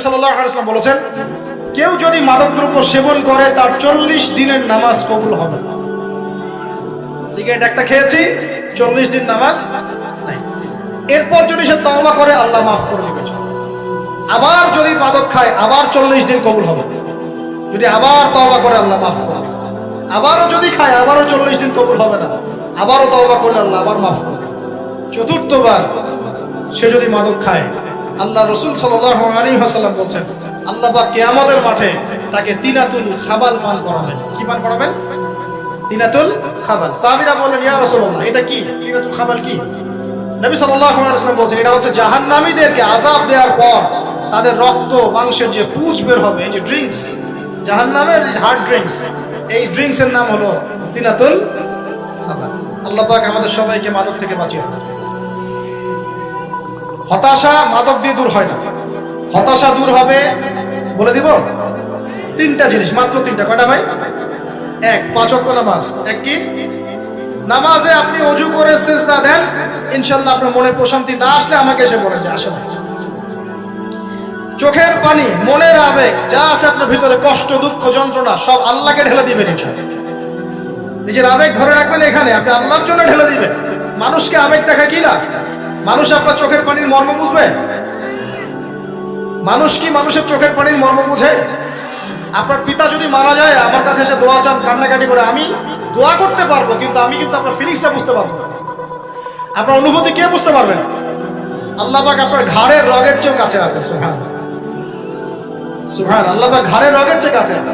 সাল্লাল্লাহু আলাইহি ওয়াসাল্লাম বলেছেন, কেউ যদি মাদকদ্রব্য সেবন করে তার 40 দিনের নামাজ কবুল হবে না। সিগারেট একটা খেয়েছি, 40 দিন নামাজ নাই। এরপর যদি সে তওবা করে আল্লাহ মাফ করে দিবেন। আবার যদি মাদক খায় আবার 40 দিন কবুল হবে। যদি আবার তওবা করে আল্লাহ মাফ করে দিবেন। আবারও যদি খায় আবারও 40 দিন কবুল হবে না। আবারও তওবা করলে আল্লাহ আবার মাফ করে দিবেন। চতুর্থবার সে যদি মাদক খায়, আল্লাহ রাসূল সাল্লাল্লাহু আলাইহি ওয়াসাল্লাম বলেন, আল্লাহ পাক কিয়ামতের মাঠে তাকে তিনাতুল খাবাল পান করাবেন। কি পান করাবেন? তিনাতুল খাবাল। সাহাবীরা বললেন, ইয়া রাসূলুল্লাহ, এটা কি তিনাতুল খাবাল? কি? নবী সাল্লাল্লাহু আলাইহি ওয়াসাল্লাম বলেন, এটা হচ্ছে জাহান্নামীদেরকে আযাব দেওয়ার পর তাদের রক্ত মাংসের যে পুঁজ বের হবে, এই যে ড্রিঙ্কস, জাহান্নামের হার্ড ড্রিঙ্কস, এই ড্রিঙ্কস এর নাম হলো তিনাতুল খাবাল। আল্লাহ পাক আমাদের সবাইকে মাদক থেকে বাঁচিয়ে রাখুন। হতাশা মাদক দিয়ে দূর হয় না। হতাশা দূর হবে, বলে দিব, 3টা জিনিস, মাত্র 3টা। কয়টা ভাই? 1, 5 ওয়াক্ত নামাজ। এক কি? নামাজে আপনি ওযু করে সিজদা দেন, ইনশাআল্লাহ আপনার মনে প্রশান্তি না আসলে আমাকে এসে বলেন যে আসলে চোখের পানি, মনের আবেগ যা আছে আপনার ভিতরে, কষ্ট, দুঃখ, যন্ত্রণা, সব আল্লাহকে ঢেলে দিবেন। নিজের আবেগ ধরে রাখবেন এখানে, আপনি আল্লাহর জন্য ঢেলে দিবেন। মানুষকে আবেগ দেখা কি না? মানুষ আপনার চোখের পানির মর্ম বুঝবে? মানুষ কি মানুষের চোখের পানির মর্ম বুঝে? আপনার পিতা যদি মারা যায়, আমার কাছে এসে দোয়া চান, কান্নাকাটি করে, আমি দোয়া করতে পারবো, কিন্তু আমি কিন্তু আপনার ফিলিংসটা বুঝতে পারবো না। আপনার অনুভূতি কে বুঝতে পারবেন? আল্লাহ পাক আপনার ঘাড়ের রগের চেয়ে কাছে আছে। সুবহান, আল্লাহ পাক ঘাড়ের রগের চেয়ে কাছে আছে।